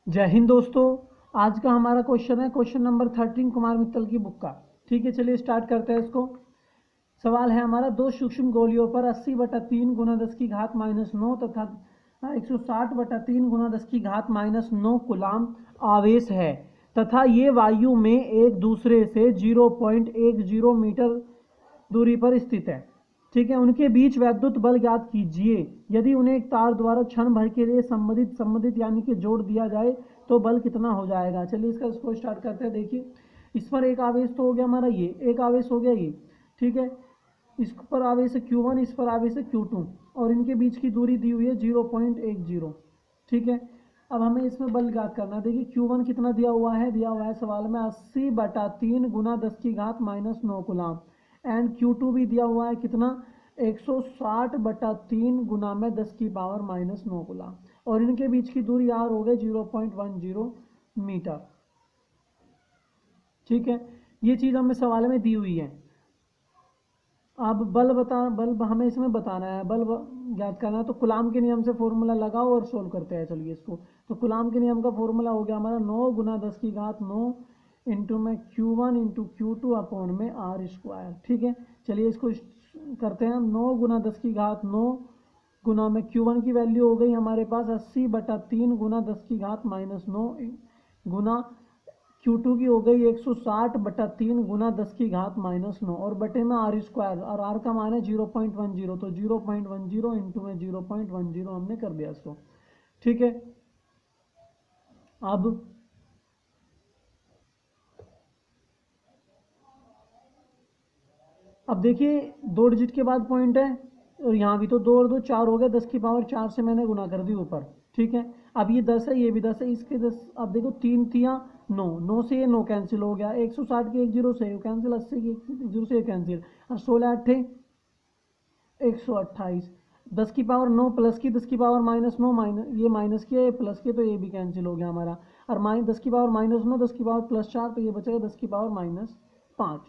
जय हिंद दोस्तों। आज का हमारा क्वेश्चन है क्वेश्चन नंबर 13 कुमार मित्तल की बुक का। ठीक है, चलिए स्टार्ट करते हैं इसको। सवाल है हमारा, दो सूक्ष्म गोलियों पर 80/3 गुना 10 की घात -9 तथा 160/3 गुना 10 की घात -9 कूलाम आवेश है तथा ये वायु में एक दूसरे से 0.10 मीटर दूरी पर स्थित है। ठीक है, उनके बीच वैद्युत बल ज्ञात कीजिए। यदि उन्हें एक तार द्वारा क्षण भर के लिए संबंधित यानी कि जोड़ दिया जाए तो बल कितना हो जाएगा। चलिए इसको स्टार्ट करते हैं। देखिए, इस पर एक आवेश तो हो गया हमारा, ये एक आवेश हो गया ये। ठीक है, इस पर आवेश है Q1, इस पर आवेश है Q2 और इनके बीच की दूरी दी हुई है 0.10। ठीक है, अब हमें इसमें बल ज्ञात करना है। देखिए Q1 कितना दिया हुआ है सवाल में 80/3 गुना 10 की घात -9 कूलाम। एंड Q2 भी दिया हुआ है कितना, 160/3 गुना में 10 की पावर -9 कूलाम और इनके बीच की दूरी R हो गई 0.10 मीटर। ठीक है, ये चीज़ हमें सवाल में दी हुई है। अब बल हमें इसमें बताना है, बल ज्ञात करना है। तो कूलाम के नियम से फॉर्मूला लगाओ और सोल्व करते हैं। चलिए इसको, तो कूलाम के नियम का फॉर्मूला हो गया हमारा 9 गुना 10 की घात 9 इंटू में Q1 इंटू Q2 अपॉन में R²। ठीक है, चलिए इसको करते हैं। 9 गुना 10 की घात 9 गुना में Q1 की वैल्यू हो गई हमारे पास 80/3 गुना 10 की घात -9 गुना Q2 की हो गई 160/3 गुना 10 की घात -9 और बटे में R² और R का मान है 0.10, तो 0.10 इंटू में 0.10 हमने कर दिया इसको। ठीक है, अब देखिए 2 डिजिट के बाद पॉइंट है और यहाँ भी तो 2 और 2 4 हो गया, 10 की पावर 4 से मैंने गुना कर दी ऊपर। ठीक है, अब ये 10 है, ये भी 10 है, इसके 10। अब देखो 3 तियाँ 9, 9 से ये 9 कैंसिल हो गया, 160 के 1 जीरो से कैंसिल, 80 के 1 जीरो से कैंसिल और 16 8 128। 10 की पावर 9 प्लस की 10 की पावर -9 माइनस, ये माइनस के प्लस के, तो ये भी कैंसिल हो गया हमारा। और 10 की पावर -9, 10 की पावर +4, तो ये बचेगा 10 की पावर -5।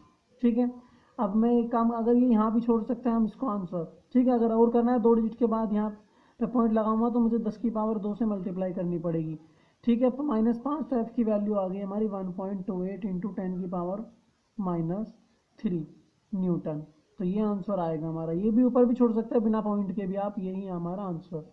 ठीक है, अब मैं एक काम, अगर ये यहाँ भी छोड़ सकते हैं हम इसको आंसर। ठीक है, अगर और करना है 2 डिजिट के बाद यहाँ पे पॉइंट लगाऊंगा तो मुझे 10 की पावर 2 से मल्टीप्लाई करनी पड़ेगी। ठीक है, -5, तो एफ की वैल्यू आ गई हमारी 1.28 इंटू 10 की पावर -3 न्यूटन। तो ये आंसर आएगा हमारा। ये भी ऊपर भी छोड़ सकते हैं बिना पॉइंट के भी आप, यही हमारा आंसर।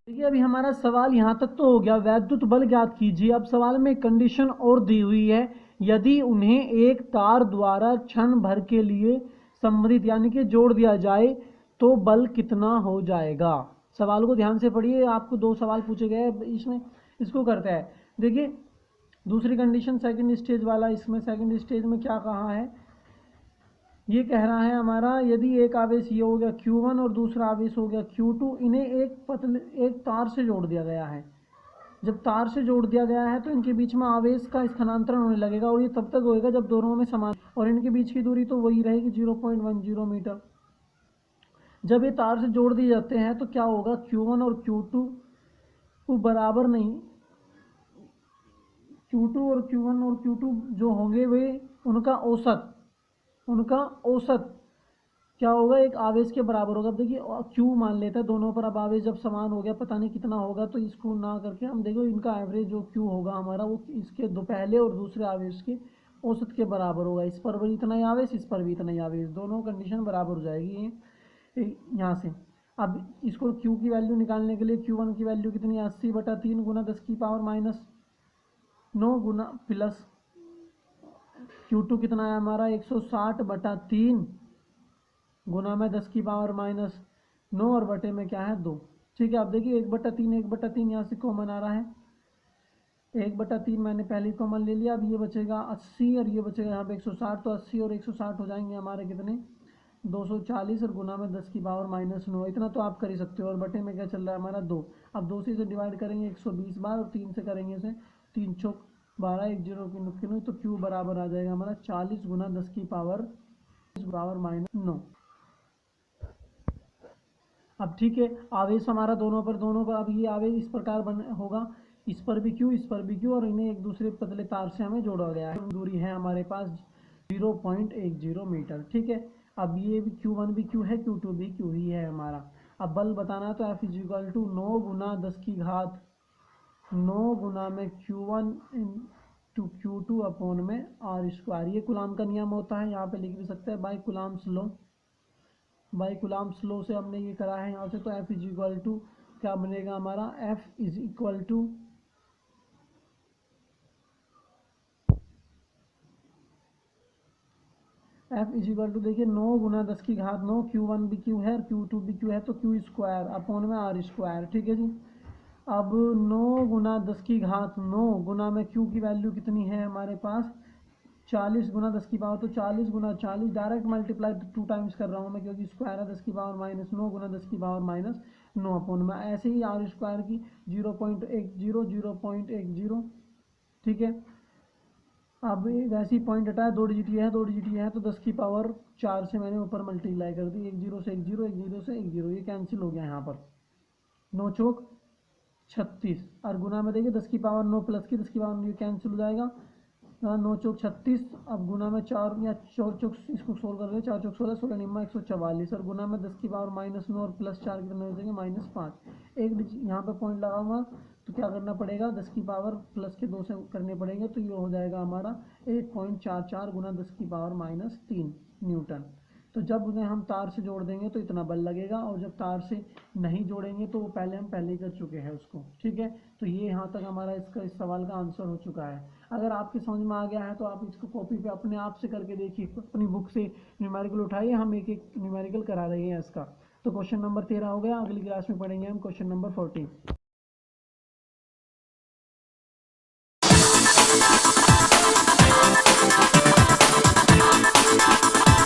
देखिए, अभी हमारा सवाल यहाँ तक तो हो गया, वैद्युत बल ज्ञात कीजिए। अब सवाल में कंडीशन और दी हुई है, यदि उन्हें एक तार द्वारा क्षण भर के लिए संबंधित यानी कि जोड़ दिया जाए तो बल कितना हो जाएगा। सवाल को ध्यान से पढ़िए, आपको 2 सवाल पूछे गए इसमें। इसको करते हैं। देखिए, दूसरी कंडीशन सेकंड स्टेज वाला, इसमें सेकंड स्टेज में क्या कहा है, ये कह रहा है हमारा, यदि एक आवेश ये हो गया Q1 और दूसरा आवेश हो गया Q2, इन्हें एक तार से जोड़ दिया गया है। जब तार से जोड़ दिया गया है तो इनके बीच में आवेश का स्थानांतरण होने लगेगा और ये तब तक होएगा जब दोनों में समान, और इनके बीच की दूरी तो वही रहेगी 0.10 मीटर। जब ये तार से जोड़ दिए जाते हैं तो क्या होगा, Q1 और Q2 को बराबर नहीं, Q2 और Q1 और Q2 जो होंगे वे उनका औसत क्या होगा, एक आवेश के बराबर होगा। अब देखिए Q मान लेते हैं दोनों पर, अब आवेश जब समान हो गया, पता नहीं कितना होगा, तो इसको ना करके हम देखो इनका एवरेज जो Q होगा हमारा, वो इसके दो पहले और दूसरे आवेश के औसत के बराबर होगा। इस पर भी इतना ही आवेश, इस पर भी इतना ही आवेश, दोनों कंडीशन बराबर हो जाएगी यहाँ से। अब इसको Q की वैल्यू निकालने के लिए Q1 की वैल्यू कितनी है, 80/3 गुना 10 की पावर -9 गुना प्लस Q2 कितना है हमारा 160/3 गुना में 10 की पावर -9 और बटे में क्या है 2। ठीक है, अब देखिए 1/3 यहाँ से कॉमन आ रहा है, 1/3 मैंने पहले ही कॉमन ले लिया। अब ये बचेगा 80 और ये बचेगा यहाँ पे 160, तो 80 और 160 हो जाएंगे हमारे कितने, 240 और गुना में 10 की पावर -9। इतना तो आप कर ही सकते हो। और बटे में क्या चल रहा है हमारा 2। अब 2 से इसे डिवाइड करेंगे 120 बार और 3 से करेंगे इसे 3 चौक 12, 1 जीरो की नुक्की, तो Q बराबर आ जाएगा हमारा 40 गुना 10 की पावर -9। अब ठीक है, आवेश हमारा दोनों पर, अब ये आवेश इस प्रकार बन होगा, इस पर भी Q, इस पर भी Q, और इन्हें एक दूसरे पतले तार से हमें जोड़ा गया है। दूरी है हमारे पास 0.10 मीटर। ठीक है, अब ये भी Q1 भी Q है, Q2 भी Q ही है हमारा। अब बल बताना है तो F इज इक्वल टू 9 गुना 10 की घात 9 गुना में Q1 टू Q2 अपॉन में R स्क्वायर। ये कुलाम का नियम होता है, यहाँ पे लिख भी सकते हैं by Coulomb's law. By Coulomb's law से हमने ये करा है यहाँ से। तो F इज इक्वल टू क्या बनेगा हमारा, F इज इक्वल टू देखिए 9 गुना 10 की घात 9, Q1 भी Q है, Q2 भी Q है, तो Q स्क्वायर अपॉन में R स्क्वायर। ठीक है जी। अब 9 गुना 10 की घात 9 गुना में Q की वैल्यू कितनी है हमारे पास 40 गुना 10 की पावर, तो 40 गुना 40 डायरेक्ट मल्टीप्लाई 2 टाइम्स कर रहा हूँ मैं क्योंकि स्क्वायर है 10 की पावर माइनस 9 गुना 10 की पावर माइनस 9 अपॉन में ऐसे ही R स्क्वायर की 0.10 ठीक है। अब वैसे ही पॉइंट हटाया, 2 डिजिट ये है 2 डिजिट ये है, तो 10 की पावर 4 से मैंने ऊपर मल्टीप्लाई कर दी, 1 0 से 1 0 1 0 से 1 0, ये कैंसिल हो गया यहाँ पर 9 चौक 36। और गुना में देखिए 10 की पावर 9 प्लस की 10 की पावर ये कैंसिल हो जाएगा, 9 चौक 36। अब गुना में 4 या 4 चौक इसको सोल्व कर रहे हैं, 4 चौक 16 16 निम्मा 144, और गुना में 10 की पावर माइनस 9 और प्लस 4 कितने हो जाएंगे -5। एक यहाँ पे पॉइंट लगा हुआ तो क्या करना पड़ेगा 10 की पावर प्लस के 2 से करने पड़ेंगे, तो ये हो जाएगा हमारा 1.44 गुना 10 की पावर -3 न्यूटन। तो जब उन्हें हम तार से जोड़ देंगे तो इतना बल लगेगा, और जब तार से नहीं जोड़ेंगे तो वो हम पहले ही कर चुके हैं उसको। ठीक है, तो ये यहाँ तक हमारा इस सवाल का आंसर हो चुका है। अगर आपके समझ में आ गया है तो आप इसको कॉपी पे अपने आप से करके देखिए, अपनी बुक से न्यूमेरिकल उठाइए, हम एक एक न्यूमेरिकल करा रहे हैं इसका। तो क्वेश्चन नंबर 13 हो गया, अगली क्लास में पढ़ेंगे हम क्वेश्चन नंबर 14।